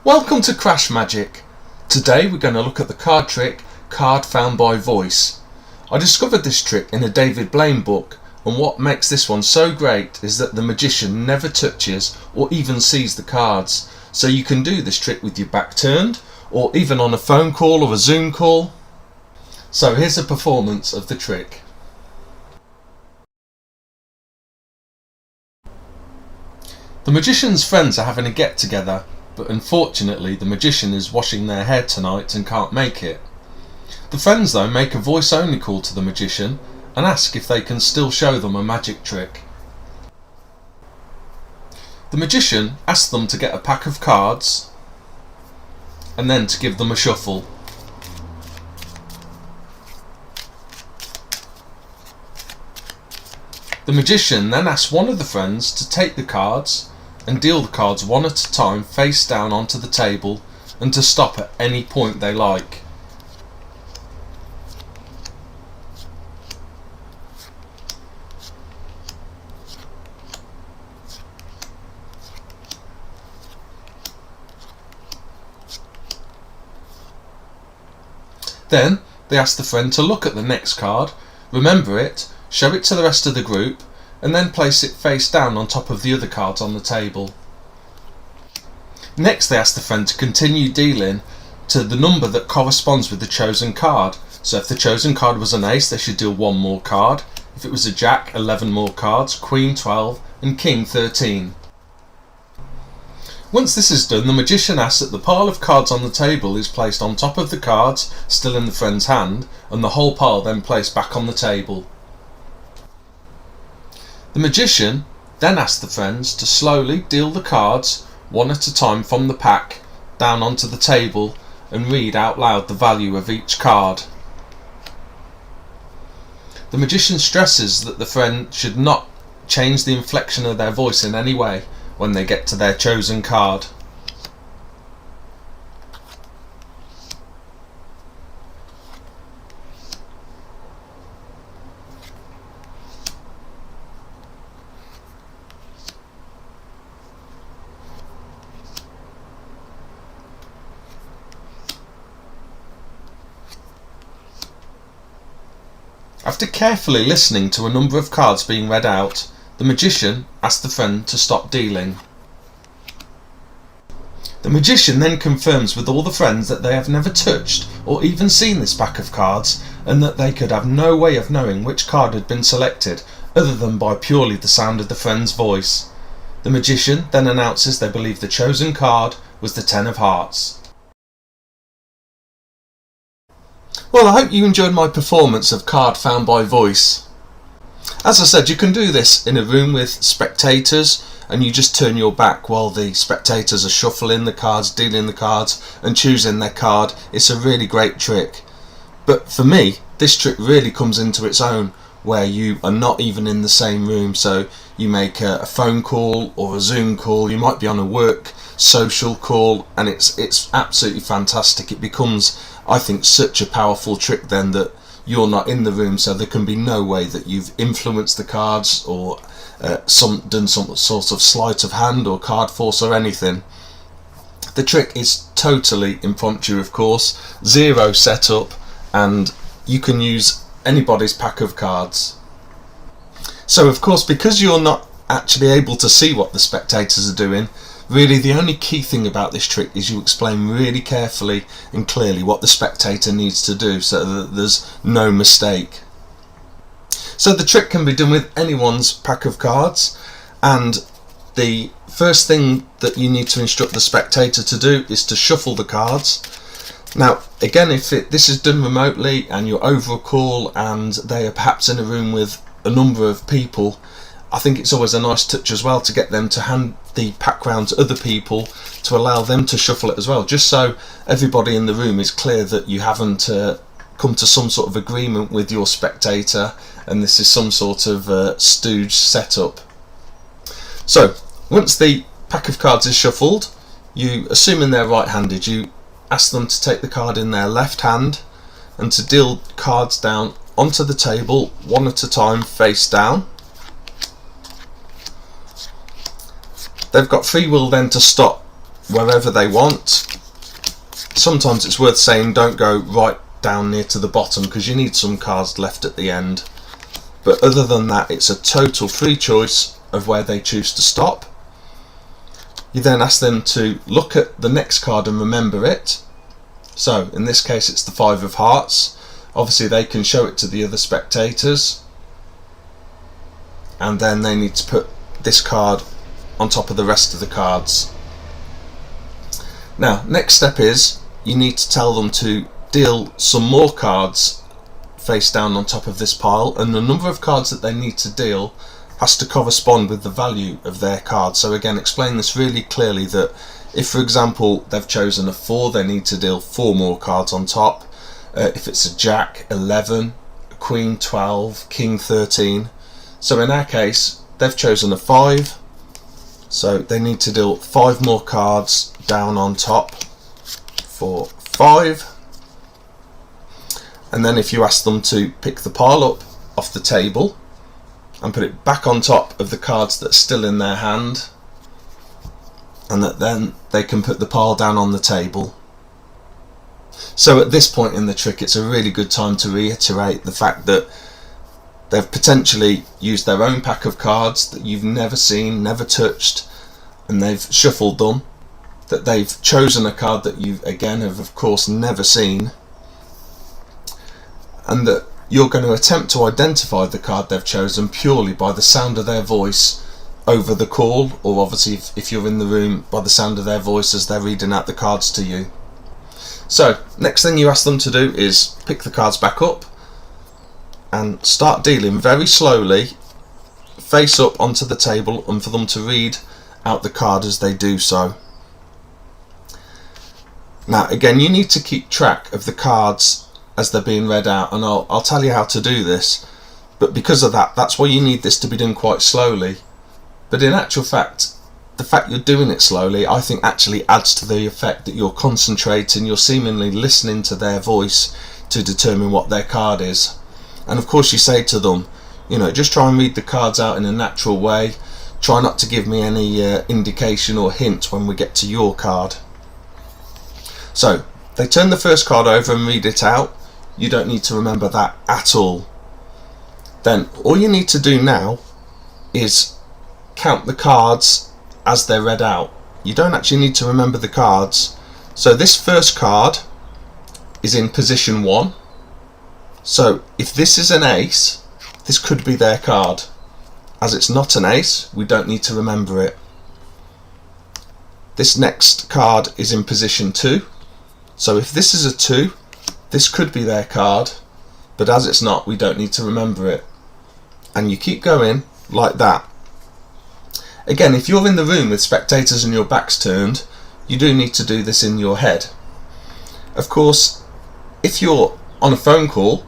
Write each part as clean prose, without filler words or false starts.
Welcome to CrashMagic. Today we're going to look at the card trick, Card Found by Voice. I discovered this trick in a David Blaine book, and what makes this one so great is that the magician never touches or even sees the cards. So you can do this trick with your back turned, or even on a phone call or a Zoom call. So here's a performance of the trick. The magician's friends are having a get together, but unfortunately the magician is washing their hair tonight and can't make it. The friends though make a voice only call to the magician and ask if they can still show them a magic trick. The magician asks them to get a pack of cards and then to give them a shuffle. The magician then asks one of the friends to take the cards and deal the cards one at a time face down onto the table, and to stop at any point they like. Then they ask the friend to look at the next card, remember it, show it to the rest of the group, and then place it face down on top of the other cards on the table. Next they ask the friend to continue dealing to the number that corresponds with the chosen card. So if the chosen card was an ace, they should deal one more card. If it was a jack, 11 more cards, queen 12 and king 13. Once this is done, the magician asks that the pile of cards on the table is placed on top of the cards still in the friend's hand, and the whole pile then placed back on the table. The magician then asks the friends to slowly deal the cards one at a time from the pack down onto the table and read out loud the value of each card. The magician stresses that the friend should not change the inflection of their voice in any way when they get to their chosen card. After carefully listening to a number of cards being read out, the magician asks the friend to stop dealing. The magician then confirms with all the friends that they have never touched or even seen this pack of cards, and that they could have no way of knowing which card had been selected other than by purely the sound of the friend's voice. The magician then announces they believe the chosen card was the 10 of hearts. Well, I hope you enjoyed my performance of Card Found by Voice. As I said, you can do this in a room with spectators, and you just turn your back while the spectators are shuffling the cards, dealing the cards and choosing their card. It's a really great trick. But for me, this trick really comes into its own where you are not even in the same room. So you make a phone call or a Zoom call, you might be on a work social call, and it's absolutely fantastic. It becomes, I think, such a powerful trick then that you're not in the room, so there can be no way that you've influenced the cards or done some sort of sleight of hand or card force or anything. The trick is totally impromptu, of course, zero setup, and you can use anybody's pack of cards. So of course, because you're not actually able to see what the spectators are doing, really the only key thing about this trick is you explain really carefully and clearly what the spectator needs to do so that there's no mistake. So the trick can be done with anyone's pack of cards, and the first thing that you need to instruct the spectator to do is to shuffle the cards. Now again, if this is done remotely and you're over a call and they are perhaps in a room with a number of people, I think it's always a nice touch as well to get them to hand the pack round to other people to allow them to shuffle it as well, just so everybody in the room is clear that you haven't come to some sort of agreement with your spectator and this is some sort of stooge setup. So once the pack of cards is shuffled, you, assuming they're right-handed, you ask them to take the card in their left hand and to deal cards down onto the table one at a time face down. They've got free will then to stop wherever they want. Sometimes it's worth saying don't go right down near to the bottom because you need some cards left at the end. But other than that, it's a total free choice of where they choose to stop. You then ask them to look at the next card and remember it. So in this case it's the 5 of hearts. Obviously they can show it to the other spectators, and then they need to put this card on top of the rest of the cards. Now next step is you need to tell them to deal some more cards face down on top of this pile, and the number of cards that they need to deal has to correspond with the value of their card. So again, explain this really clearly, that if for example they've chosen a 4, they need to deal 4 more cards on top. If it's a Jack, 11, a Queen, 12, King, 13. So in our case they've chosen a 5, so they need to deal 5 more cards down on top for 5. And then if you ask them to pick the pile up off the table and put it back on top of the cards that are still in their hand, and that then they can put the pile down on the table. So at this point in the trick, it's a really good time to reiterate the fact that they've potentially used their own pack of cards that you've never seen, never touched, and they've shuffled them, that they've chosen a card that you again have of course never seen, and that you're going to attempt to identify the card they've chosen purely by the sound of their voice over the call, or obviously if you're in the room, by the sound of their voice as they're reading out the cards to you. So next thing you ask them to do is pick the cards back up and start dealing very slowly face up onto the table, and for them to read out the card as they do so. Now again, you need to keep track of the cards as they're being read out, and I'll tell you how to do this, but because of that, that's why you need this to be done quite slowly. But in actual fact, the fact you're doing it slowly, I think actually adds to the effect that you're concentrating, you're seemingly listening to their voice to determine what their card is. And of course you say to them, you know, just try and read the cards out in a natural way, try not to give me any indication or hint when we get to your card. So they turn the first card over and read it out. You don't need to remember that at all. Then all you need to do now is count the cards as they're read out. You don't actually need to remember the cards. So this first card is in position 1. So if this is an ace, this could be their card. As it's not an ace, we don't need to remember it. This next card is in position 2. So if this is a 2, this could be their card, but as it's not, we don't need to remember it. And you keep going like that. Again, if you're in the room with spectators and your back's turned, you do need to do this in your head. Of course, if you're on a phone call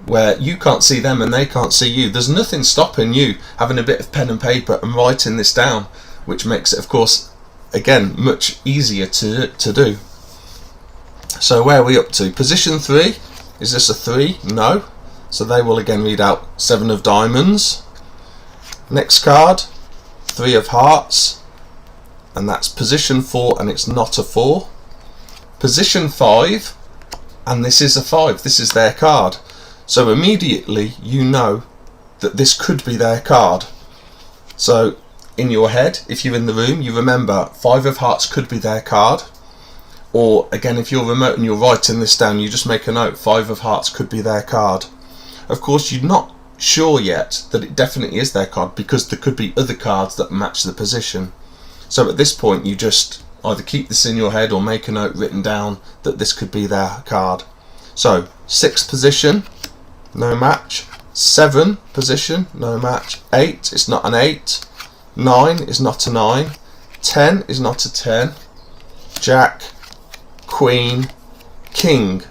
where you can't see them and they can't see you, there's nothing stopping you having a bit of pen and paper and writing this down, which makes it, of course, again, much easier to do. So where are we up to? Position 3. Is this a 3? No. So they will again read out 7 of diamonds. Next card, 3 of hearts, and that's position 4, and it's not a 4. Position 5, and this is a 5. This is their card. So immediately you know that this could be their card. So in your head, if you're in the room, you remember 5 of hearts could be their card. Or again, if you're remote and you're writing this down, you just make a note, 5 of hearts could be their card. Of course, you're not sure yet that it definitely is their card, because there could be other cards that match the position. So at this point, you just either keep this in your head or make a note written down that this could be their card. So 6th position, no match. 7 position, no match. 8, it's not an 8. 9 is not a 9. 10 is not a 10. Jack, Queen, King.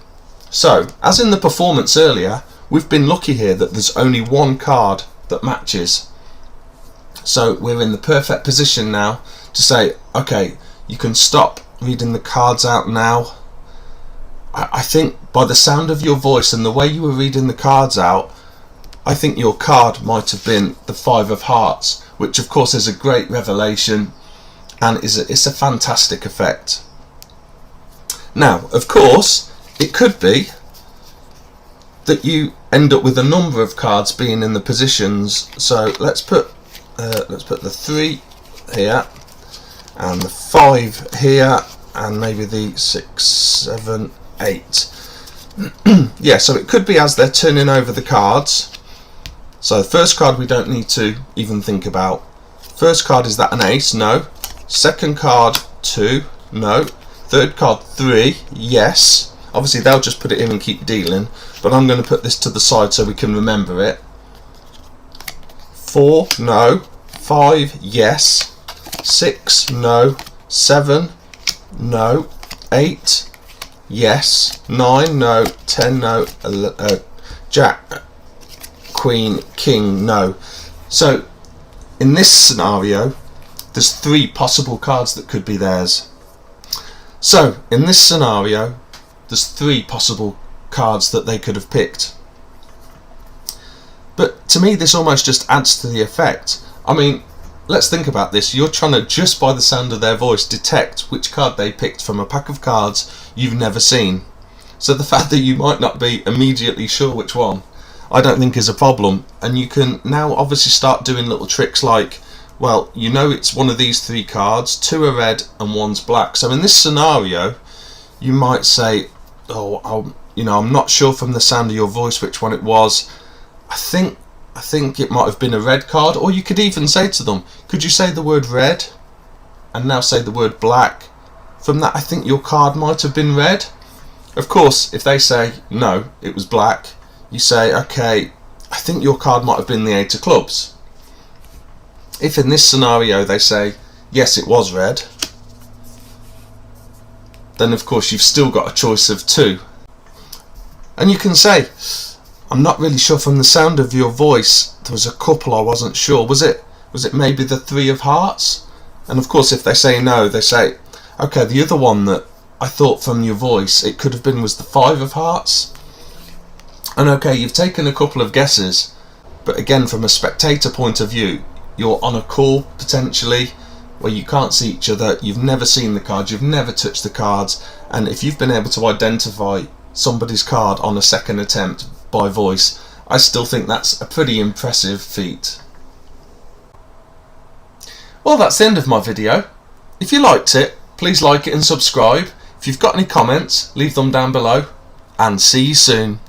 So, as in the performance earlier, we've been lucky here that there's only one card that matches. So we're in the perfect position now to say, okay, you can stop reading the cards out now. I think by the sound of your voice and the way you were reading the cards out, I think your card might have been the 5 of hearts, which of course is a great revelation. and it's a fantastic effect. Now, of course, it could be that you end up with a number of cards being in the positions. So let's put the 3 here, and the 5 here, and maybe the 6, 7, 8. Yeah, so it could be as they're turning over the cards. So the first card we don't need to even think about. First card, is that an ace? No. Second card, 2. No. Third card, 3. Yes. Obviously they'll just put it in and keep dealing, but I'm going to put this to the side so we can remember it. 4. No. 5. Yes. 6. No. 7. No. 8. Yes. 9. No. 10. No. Jack, Queen, King. No. So in this scenario, there's 3 possible cards that could be theirs. So in this scenario, there's 3 possible cards that they could have picked. But to me, this almost just adds to the effect. I mean, let's think about this. You're trying to, just by the sound of their voice, detect which card they picked from a pack of cards you've never seen. So the fact that you might not be immediately sure which one, I don't think is a problem. And you can now obviously start doing little tricks like, well, you know it's one of these 3 cards, 2 are red and 1's black. So in this scenario, you might say, oh, I'm not sure from the sound of your voice which one it was. I think it might have been a red card. Or you could even say to them, could you say the word red and now say the word black? From that, I think your card might have been red. Of course, if they say no, it was black, you say, okay, I think your card might have been the 8 of clubs. If in this scenario they say yes, it was red, then of course you've still got a choice of 2. And you can say, I'm not really sure from the sound of your voice, there was a couple I wasn't sure. Was it maybe the 3 of hearts? And of course if they say no, they say, okay, the other one that I thought from your voice it could have been was the 5 of hearts. And okay, you've taken a couple of guesses, but again, from a spectator point of view, you're on a call potentially where you can't see each other, you've never seen the cards, you've never touched the cards, and if you've been able to identify somebody's card on a second attempt by voice, I still think that's a pretty impressive feat. Well, that's the end of my video. If you liked it, please like it and subscribe. If you've got any comments, leave them down below, and see you soon.